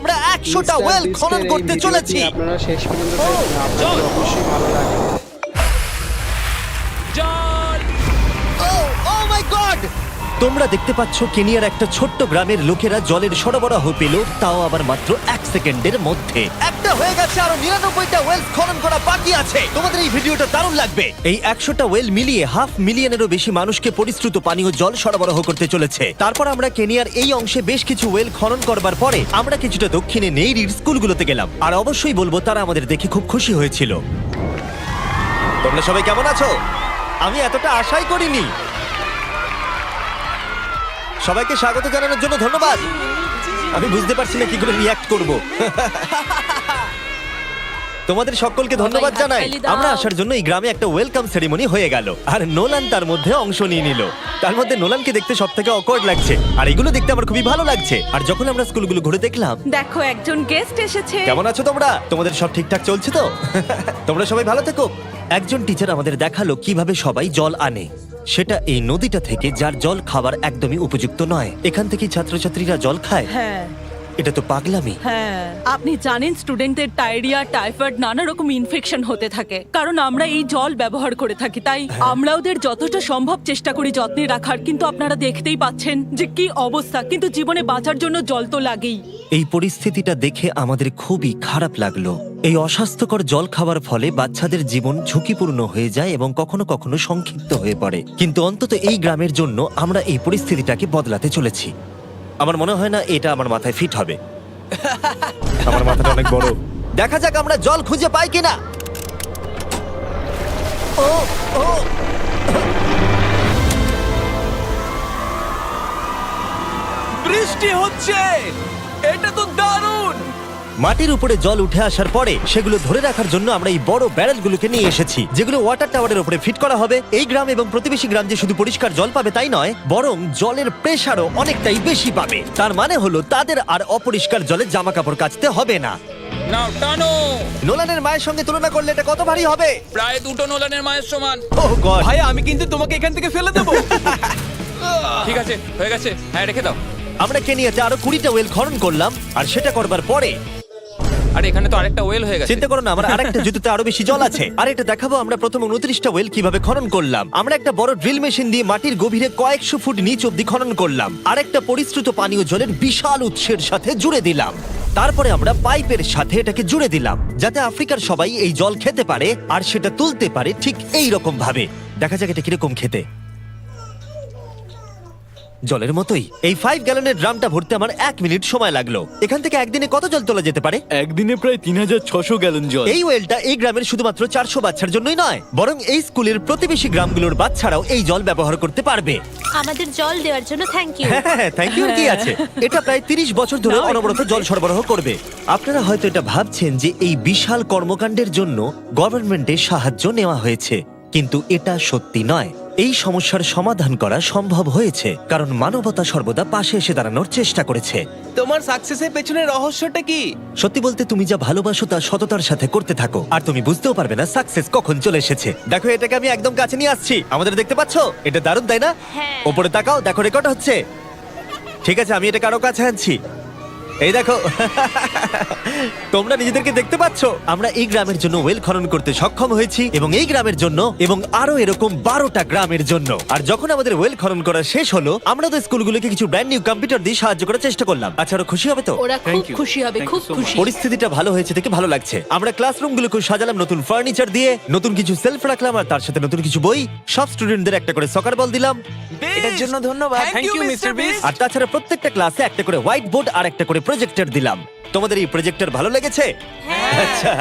আমরা 100টা ওয়েল খনন করতে চলেছি। আপনারা শেষ পর্যন্ত দেখুন, আপনাদের অবশ্যই ভালো লাগবে। ও মাই গড! তোমরা দেখতে পাচ্ছ কেনিয়ার একটা ছোট্ট গ্রামের লোকেরা জলের সরবরাহ পেল, তাও আবার মাত্র 1 সেকেন্ডের মধ্যে। একটা হয়ে গেছে, আরো 99টা ওয়েল খনন করা বাকি আছে। তোমাদের এই ভিডিওটা দারুণ লাগবে। এই 100টা ওয়েল মিলিয়ে 500,000-এরও বেশি মানুষকে পরিশ্রুত পানীয় জল সরবরাহ করতে চলেছে। তারপর আমরা কেনিয়ার এই অংশে বেশ কিছু ওয়েল খনন করবার পরে আমরা কিছুটা দক্ষিণে নেইরির স্কুলগুলোতে গেলাম, আর অবশ্যই বলবো তারা আমাদের দেখে খুব খুশি হয়েছিল। তোমরা সবাই কেমন আছো? আমি এতটা আশাই করিনি। সবাইকে স্বাগত জানানোর জন্য ধন্যবাদ। আমি বুঝতে পারছি না কি করে রিঅ্যাক্ট করব। তোমাদের সকলকে ধন্যবাদ জানাই। আমরা আসার জন্য এই গ্রামে একটা ওয়েলকাম সেরিমনি হয়ে গেল, আর নোলান তার মধ্যে অংশ নিয়ে নিল। তার মধ্যে নোলানকে দেখতে সবথেকে অকওয়ার্ড লাগছে, আর এগুলো দেখতে আমার খুবই ভালো লাগছে। আর যখন আমরা স্কুলগুলো ঘুরে দেখলাম, দেখো একজন গেস্ট এসেছে। কেমন আছো তোমরা? তোমাদের সব ঠিকঠাক চলছে তো? তোমরা সবাই ভালো থেকো। একজন টিচার আমাদের দেখালো কিভাবে সবাই জল আনে। সেটা এই নদীটা থেকে, যার জল খাবার একদমই উপযুক্ত নয়। এখান থেকেই ছাত্রছাত্রীরা জল খায়। হ্যাঁ এটা তো পাগলামি। হ্যাঁ, আপনি জানেন স্টুডেন্টদের ডায়রিয়া, টাইফয়েড, নানা রকম ইনফেকশন হতে থাকে, কারণ আমরা এই জল ব্যবহার করে থাকি। তাই আমরা ওদের যতটা সম্ভব চেষ্টা করি যত্নে রাখার, কিন্তু আপনারা দেখতেই পাচ্ছেন যে কি অবস্থা। কিন্তু জীবনে বাঁচার জন্য জল তো লাগেই। এই পরিস্থিতিটা দেখে আমাদের খুবই খারাপ লাগলো। এই অস্বাস্থ্যকর জল খাওয়ার ফলে বাচ্চাদের জীবন ঝুঁকিপূর্ণ হয়ে যায় এবং কখনো কখনো সংক্ষিপ্ত হয়ে পড়ে। কিন্তু অন্তত এই গ্রামের জন্য আমরা এই পরিস্থিতিটাকে বদলাতে চলেছি। আমার মনে হয় না এটা আমার মাথায় ফিট হবে। আমার মাথাটা অনেক বড়। দেখা যাক আমরা জল খুঁজে পাই কিনা। ও ও বৃষ্টি হচ্ছে, এটা তো দারুণ। মাটির উপরে জল উঠে আসার পরে সেগুলো ধরে রাখার জন্য আমরা এই বড় ব্যারেলগুলোকে নিয়ে এসেছি, যেগুলো ওয়াটার টাওয়ারের উপরে ফিট করা হবে। এই গ্রাম এবং প্রতিবেশী গ্রাম যে শুধু পরিষ্কার জল পাবে তাই নয়, বরং জলের প্রেসারও অনেকটাই বেশি পাবে। তার মানে হলো তাদের আর অপরিষ্কার জলে জামা কাপড় কাচতে হবে না। নাও টানো। নোলানের মায়ের সঙ্গে তুলনা করলে এটা কত ভারী হবে? প্রায় 2টো নোলানের মায়ের সমান। ও গড! ভাই আমি কিন্তু তোমাকে এখান থেকে ফেলে দেবো। ঠিক আছে, হয়ে গেছে, হ্যাঁ রেখে দাও। আমরা কেনিয়াতে আরো 20টা ওয়েল খনন করলাম, আর সেটা করবার পরে আরে এখানে তো আরেকটা ওয়েল হয়ে গেছে। চিন্তা করো না, আমার আরেকটা জুতোতে আরো বেশি জল আছে। আর এটা দেখাবো আমরা প্রথম 29টা ওয়েল কিভাবে খনন করলাম। আমরা একটা বড় ড্রিল মেশিন দিয়ে মাটির গভীরে কয়েকশো ফুট নিচ অব্দি খনন করলাম, আর একটা পরিশ্রুত পানীয় জলের বিশাল উৎসের সাথে জুড়ে দিলাম। তারপরে আমরা পাইপের সাথে এটাকে জুড়ে দিলাম, যাতে আফ্রিকার সবাই এই জল খেতে পারে আর সেটা তুলতে পারে ঠিক এই রকম ভাবে। দেখা যাক এটা কিরকম খেতে। জলের মতোই। এই 5 গ্যালনের ড্রামটা ভরতে আমার 1 মিনিট সময় লাগলো। এখান থেকে একদিনে কত জল তোলা যেতে পারে? একদিনে প্রায় 3600 গ্যালন জল। এই ওয়েলটা এই গ্রামের শুধুমাত্র 400 বাচ্চার জন্যই নয়, বরং এই স্কুলের প্রতিবেশী গ্রামগুলোর বাচ্চারাও এই জল ব্যবহার করতে পারবে। আমাদের জল দেওয়ার জন্য থ্যাংক ইউ। হ্যাঁ, থ্যাংক ইউ কি আছে। এটা প্রায় 30 বছর ধরে অনবরত জল সরবরাহ করবে। আপনারা হয়তো এটা ভাবছেন যে এই বিশাল কর্মকাণ্ডের জন্য গভর্নমেন্টের সাহায্য নেওয়া হয়েছে, কিন্তু এটা সত্যি নয়। এই সমস্যার সমাধান করা সম্ভব হয়েছে কারণ মানবতা সর্বদা পাশে এসে দাঁড়ানোর চেষ্টা করেছে। তোমার সাকসেসের পেছনে রহস্যটা কি? সত্যি বলতে, তুমি যা ভালোবাসো তা সততার সাথে করতে থাকো, আর তুমি বুঝতেও পারবে না সাকসেস কখন চলে এসেছে। দেখো, এটাকে আমি একদম কাছে নিয়ে আসছি। আমাদের দেখতে পাচ্ছ? এটা দারুণ, তাই না? হ্যাঁ। ওপরে তাকাও, দেখো রেকর্ড হচ্ছে। ঠিক আছে, আমি এটাকে আরো কাছে আনছি। এই দেখো, তোমরা নিজেদেরকে দেখতে পাচ্ছ? আমরা এই গ্রামের জন্য ওয়েল খনন করতে সক্ষম হয়েছি, এবং এই গ্রামের জন্য এবং আরো এরকম 12টা গ্রামের জন্য। আর যখন আমাদের ওয়েল খনন করা শেষ হলো, আমরা তো স্কুলগুলোকে কিছু ব্র্যান্ড নিউ কম্পিউটার দিয়ে সাহায্য করার চেষ্টা করলাম। আচ্ছা, আরো খুশি হবে তো? ওরা খুব খুশি হবে, খুব খুশি। পরিস্থিতিটা ভালো হয়েছে দেখে ভালো লাগছে। আমরা ক্লাসরুমগুলোকে সাজালাম নতুন ফার্নিচার দিয়ে, নতুন কিছু সেলফ রাখলাম, আর তার সাথে নতুন কিছু বই। সব স্টুডেন্টদের একটা করে সকার বল দিলাম। এটার জন্য ধন্যবাদ। Thank you mister Beast. আর তাছাড়া প্রত্যেকটা ক্লাসে একটা করে হোয়াইট বোর্ড আর একটা করে প্রজেক্টর দিলাম। তোমাদের এই প্রজেক্টর ভালো লেগেছে? আচ্ছা,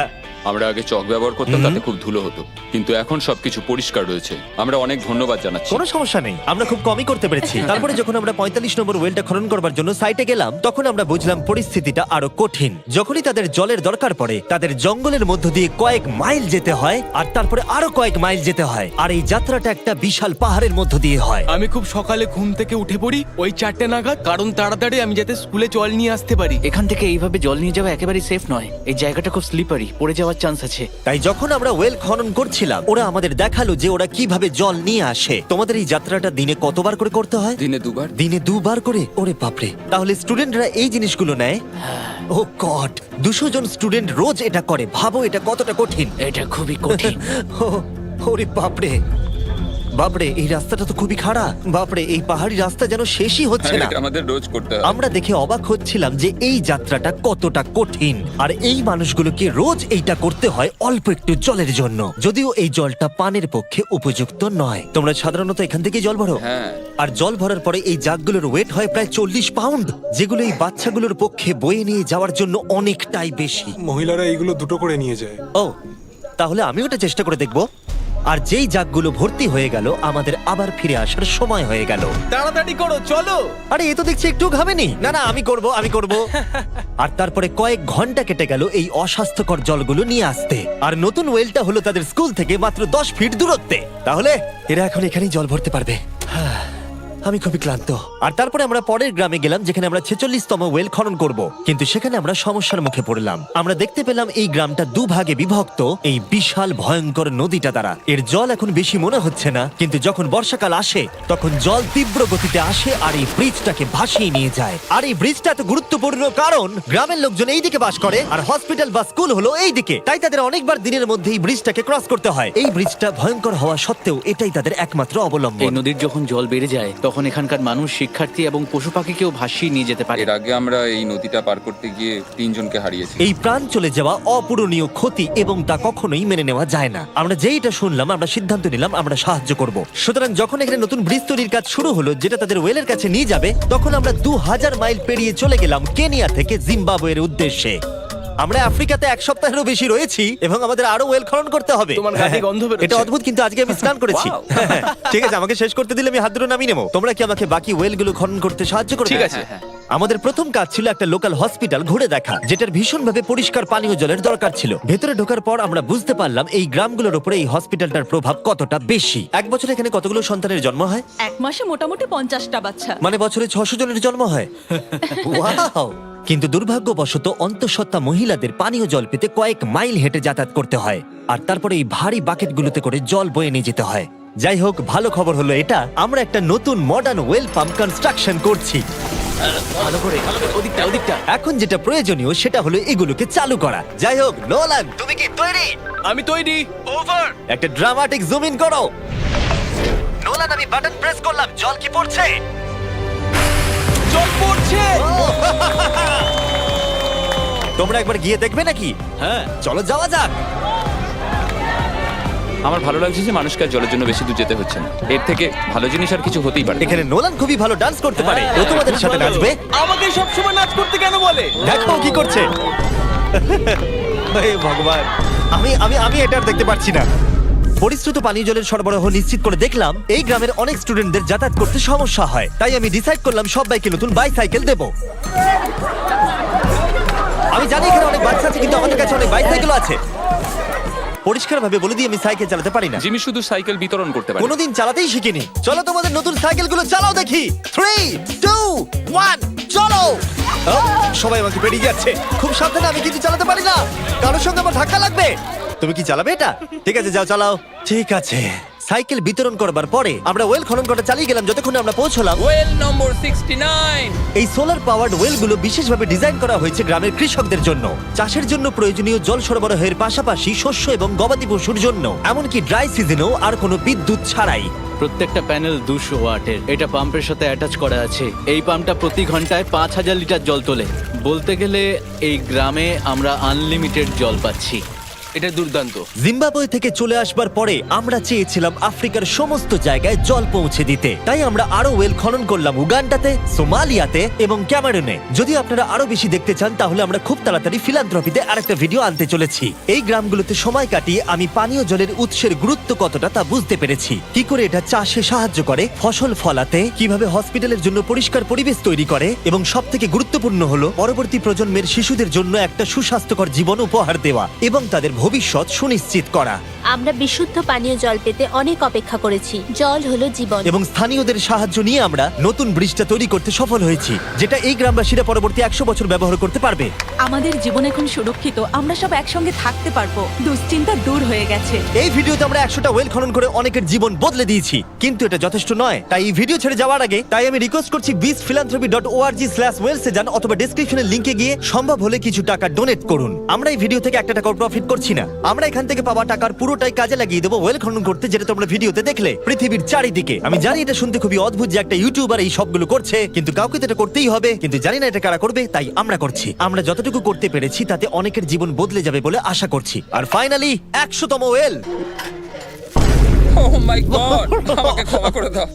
আমরা আগে চক ব্যবহার করতাম, তাতে খুব ধুলো হতো, কিন্তু এখন সবকিছু পরিষ্কার রয়েছে। আমরা অনেক ধন্যবাদ জানাচ্ছি। কোনো সমস্যা নেই, আমরা খুব কমই করতে পেরেছি। তারপরে যখন আমরা 45 নম্বর ওয়েলটা খনন করবার জন্য সাইটে গেলাম, তখন আমরা বুঝলাম পরিস্থিতিটা আরো কঠিন। যখনই তাদের জলের দরকার পড়ে, তাদের জঙ্গলের মধ্য দিয়ে কয়েক মাইল যেতে হয়, আর তারপরে আরো কয়েক মাইল যেতে হয়, আর এই যাত্রাটা একটা বিশাল পাহাড়ের মধ্য দিয়ে হয়। আমি খুব সকালে ঘুম থেকে উঠে পড়ি ওই 4টে নাগাদ, কারণ তাড়াতাড়ি আমি যাতে স্কুলে জল নিয়ে আসতে পারি। এখান থেকে এইভাবে জল নিয়ে যাওয়া একেবারেই সেফ নয়। এই জায়গাটা খুব স্লিপারি, পড়ে যাওয়ার হওয়ার চান্স আছে। তাই যখন আমরা ওয়েল খনন করছিলাম ওরা আমাদের দেখালো যে ওরা কিভাবে জল নিয়ে আসে। তোমাদের এই যাত্রাটা দিনে কতবার করে করতে হয়? দিনে 2 বার। দিনে 2 বার করে? ওরে বাপরে, তাহলে স্টুডেন্টরা এই জিনিসগুলো নেয়? ও গড, 200 জন স্টুডেন্ট রোজ এটা করে। ভাবো এটা কতটা কঠিন। এটা খুবই কঠিন। ওরে বাপরে বাপরে, এই রাস্তাটা তো খুবই খারাপ। বাপরে, এই পাহাড়ি রাস্তা যেন শেষই হচ্ছে না। এটা আমাদের রোজ করতে হয়। আমরা দেখে অবাক হচ্ছিলাম যে এই যাত্রাটা কতটা কঠিন, আর এই মানুষগুলোকে রোজ এইটা করতে হয় অল্প একটু জলের জন্য, যদিও এই জলটা পানের পক্ষে উপযুক্ত নয়। তোমরা সাধারণত এখান থেকে জল ভরো, হ্যাঁ। আর জল ভরার পরে এই জাগগুলোর ওয়েট হয় প্রায় 40 পাউন্ড, যেগুলো এই বাচ্চাগুলোর পক্ষে বয়ে নিয়ে যাওয়ার জন্য অনেকটাই বেশি। মহিলারা এইগুলো দুটো করে নিয়ে যায়। ও, তাহলে আমি ওটা চেষ্টা করে দেখব। আর যেই জাগগুলো ভর্তি হয়ে গেল, আমাদের আবার ফিরে আসার সময় হয়ে গেল। তাড়াতাড়ি করো, চলো। আরে এ তো দেখছি একটু ঘামেনি। না না, আমি করব। আর তারপরে কয়েক ঘন্টা কেটে গেল এই অস্বাস্থ্যকর জলগুলো নিয়ে আসতে। আর নতুন ওয়েলটা হলো তাদের স্কুল থেকে মাত্র 10 ফিট দূরত্বে। তাহলে এরা এখন এখানেই জল ভরতে পারবে। আমি খুবই ক্লান্ত। আর তারপরে আমরা পরের গ্রামে গেলাম, যেখানে আমরা 46তম ওয়েল খনন করব। কিন্তু সেখানে আমরা সমস্যার মুখে পড়লাম। আমরা দেখতে পেলাম এই গ্রামটা 2 ভাগে বিভক্ত এই বিশাল ভয়ঙ্কর নদীটা দ্বারা। এর জল এখন বেশি মনে হচ্ছে না, কিন্তু যখন বর্ষাকাল আসে তখন জল তীব্র গতিতে আসে আর এই ব্রিজটাকে ভাসিয়ে নিয়ে যায়। আর এই ব্রিজটা এত গুরুত্বপূর্ণ কারণ গ্রামের লোকজন এই দিকে বাস করে আর হসপিটাল বা স্কুল হলো এই দিকে। তাই তাদের অনেকবার দিনের মধ্যে এই ব্রিজটাকে ক্রস করতে হয়। এই ব্রিজটা ভয়ঙ্কর হওয়া সত্ত্বেও এটাই তাদের একমাত্র এই অবলম্বন। নদীর যখন জল বেড়ে যায় তখন এখানকার মানুষ, শিক্ষার্থী এবং পশু পাখিকেও ভাসিয়ে নিয়ে যেতে পারে। এর আগে আমরা এই নদীটা পার করতে গিয়ে 3 জনকে হারিয়েছি। এই প্রাণ চলে যাওয়া অপূরণীয় ক্ষতি, এবং তা কখনোই মেনে নেওয়া যায় না। আমরা যেই এটা শুনলাম, আমরা সিদ্ধান্ত নিলাম আমরা সাহায্য করব। সুতরাং যখন এখানে নতুন ব্রিজ তৈরির কাজ শুরু হলো, যেটা তাদের ওয়েলের কাছে নিয়ে যাবে, তখন আমরা 2000 মাইল পেরিয়ে চলে গেলাম কেনিয়া থেকে জিম্বাবুয়ের উদ্দেশ্যে। আমরা আফ্রিকাতে 1 সপ্তাহেরও বেশি রয়েছি এবং আমাদের আরো ওয়েল খনন করতে হবে। তোমার গায়ে গন্ধ বেরোচ্ছে। এটা অদ্ভুত, কিন্তু আজকে আমি স্নান করেছি। ঠিক আছে, আমাকে শেষ করতে দিলে আমি হাত ধরে নামিয়ে নেবো। তোমরা কি আমাকে বাকি ওয়েলগুলো খনন করতে সাহায্য করবে? ঠিক আছে। আমাদের প্রথম কাজ ছিল একটা লোকাল হসপিটাল ঘুরে দেখা, যেটার ভীষণভাবে পরিষ্কার পানীয় জলের দরকার ছিল। ভেতরে ঢোকার পর আমরা বুঝতে পারলাম এই গ্রামগুলোর উপরে এই হসপিটালটার প্রভাব কতটা বেশি। এক বছরে এখানে কতগুলো সন্তানের জন্ম হয়? এক মাসে মোটামুটি 50টা বাচ্চা। মানে বছরে 600 জনের জন্ম হয়। ওয়াও! কিন্তু দুর্ভাগ্যবশত অন্তঃসত্ত্বা মহিলাদের পানীয় জল পেতে কয়েক মাইল হেঁটে যাতায়াত করতে হয়, আর তারপরে এই ভারী বাকেটগুলোতে করে জল বয়ে নিয়ে যেতে হয়। যাই হোক, ভালো খবর হলো এটা, আমরা একটা নতুন মডার্ন ওয়েল পাম্প কনস্ট্রাকশন করছি। ভালো করে, ওদিকটা। এখন যেটা প্রয়োজনীয় সেটা হলো এগুলোকে চালু করা। যাই হোক, নোলান, তুমি কি তৈরি? আমি তৈরি। ওভার! একটা ড্রামাটিক জুম ইন করো। নোলান, আমি বাটন প্রেস করলাম, জল কি পড়ছে? জল পড়ছে। তোমরা একবার গিয়ে দেখবে নাকি? হ্যাঁ, চলো যাওয়া যাক। আমার ভালো লাগছে যে মানুষকে আর জলের জন্য বেশি দূর যেতে হচ্ছে না। এর থেকে ভালো জিনিস আর কিছু হতেই পারে না। এখানে নোলান খুবই ভালো ডান্স করতে পারে। ও তোমাদের সাথে নাচবে। আমাকে সব সময় নাচ করতে কেন বলে? দেখো ও কি করছে। হে ভগবান, আমি আমি আমি এটা আর দেখতে পারছি না। পরিশ্রুত পানীয় জলের সরবরাহ নিশ্চিত করে দেখলাম এই গ্রামের অনেক স্টুডেন্টদের যাতায়াত করতে সমস্যা হয়। তাই আমি ডিসাইড করলাম সবাইকে নতুন বাইসাইকেল দেব। আমি জানি এখানে অনেক বাচ্চা আছে, কিন্তু আমাদের কাছে অনেক বাইসাইকেল আছে। পরিষ্কারভাবে বলে দিই, আমি সাইকেল চালাতে পারি না। জিমি শুধু সাইকেল বিতরণ করতে পারে। কোনোদিন চালাতেই শিখিনি। চলো তোমাদের নতুন সাইকেলগুলো চালাও দেখি। 3, 2, 1, চলো। ও, সবাই আমাকে বেরিয়ে যাচ্ছে। খুব সাবধানে, আমি কিছু চালাতে পারি না। কারোর সঙ্গে আমার ধাক্কা লাগবে। তুমি কি চালাবে এটা? ঠিক আছে, যাও চালাও। ঠিক আছে। সাইকেল বিতরণ করবার পরে আমরা ওয়েল খনন করা চালিয়ে গেলাম যতক্ষণ আমরা পৌঁছলাম ওয়েল নম্বর 69। এই সোলার পাওয়ার্ড ওয়েলগুলো বিশেষভাবে ডিজাইন করা হয়েছে গ্রামের কৃষকদের জন্য। চাষের জন্য প্রয়োজনীয় জল সরবরাহের পাশাপাশি শস্য এবং গবাদি পশুর জন্য, এমনকি ড্রাই সিজনেও আর কোনো বিদ্যুৎ ছাড়াই। প্রত্যেকটা প্যানেল 200 ওয়াটের। এটা পাম্পের সাথে অ্যাটাচ করা আছে। এই পাম্পটা প্রতি ঘন্টায় 5000 লিটার জল তোলে। বলতে গেলে এই গ্রামে আমরা আনলিমিটেড জল পাচ্ছি। এটা দুর্দান্ত। জিম্বাবুয়ে থেকে চলে আসবার পরে আমরা চেয়েছিলাম আফ্রিকার সমস্ত জায়গায় জল পৌঁছে দিতে। তাই আমরা আরো ওয়েল খনন করলাম উগান্ডাতে, সোমালিয়াতে এবং ক্যামেরুনে। যদি আপনারা আরো বেশি দেখতে চান, তাহলে আমরা খুব তাড়াতাড়ি ফিলান্থ্রপিতে আরেকটা ভিডিও আনতে চলেছি। এই গ্রামগুলোতে সময় কাটিয়ে আমি পানীয় জলের উৎসের গুরুত্ব কতটা তা বুঝতে পেরেছি। কি করে এটা চাষে সাহায্য করে, ফসল ফলাতে, কিভাবে হসপিটালের জন্য পরিষ্কার পরিবেশ তৈরি করে, এবং সবথেকে গুরুত্বপূর্ণ হলো পরবর্তী প্রজন্মের শিশুদের জন্য একটা সুস্বাস্থ্যকর জীবন উপহার দেওয়া এবং তাদের ভবিষ্যৎ সুনিশ্চিত করা আমরা বিশুদ্ধ পানীয় জল পেতে অনেক অপেক্ষা করেছি। জল হলো জীবন। এবং স্থানীয়দের সাহায্য নিয়ে আমরা নতুন ব্রিজটা তৈরি করতে সফল হয়েছি, যেটা এই গ্রামবাসীরা পরবর্তী 100 বছর ব্যবহার করতে পারবে। আমাদের জীবন এখন সুরক্ষিত, আমরা সব একসঙ্গে থাকতে পারবো, দুশ্চিন্তা দূর হয়ে গেছে। এই ভিডিওতে আমরা 100টা ওয়েল খনন করে অনেকের জীবন বদলে দিয়েছি, কিন্তু এটা যথেষ্ট নয়। তাই এই ভিডিও ছেড়ে যাওয়ার আগে আমি রিকোয়েস্ট করছি beastphilanthropy.org/wales এ যান, অথবা ডেসক্রিপশনের লিংকে গিয়ে সম্ভব হলে কিছু টাকা ডোনেট করুন। আমরা এই ভিডিও থেকে একটা টাকাও প্রফিট করছি না, আমরা এখান থেকে পাওয়া টাকার পুরোটাই কাজে লাগিয়ে দেবো ওয়েল খনন করতে, যেটা তোমরা ভিডিওতে দেখলে পৃথিবীর চারিদিকে। আমি জানি এটা শুনতে খুবই অদ্ভুত যে একটা ইউটিউবার এই সবগুলো করছে, কিন্তু কাউকে তো এটা করতেই হবে। কিন্তু জানি না এটা কারা করবে, তাই আমরা করছি। আমরা যতটুকু করতে পেরেছি তাতে অনেকের জীবন বদলে যাবে বলে আশা করছি। আর ফাইনালি 100তম ওয়েল। ও মাই গড, আমাকে ক্ষমা করে দাও।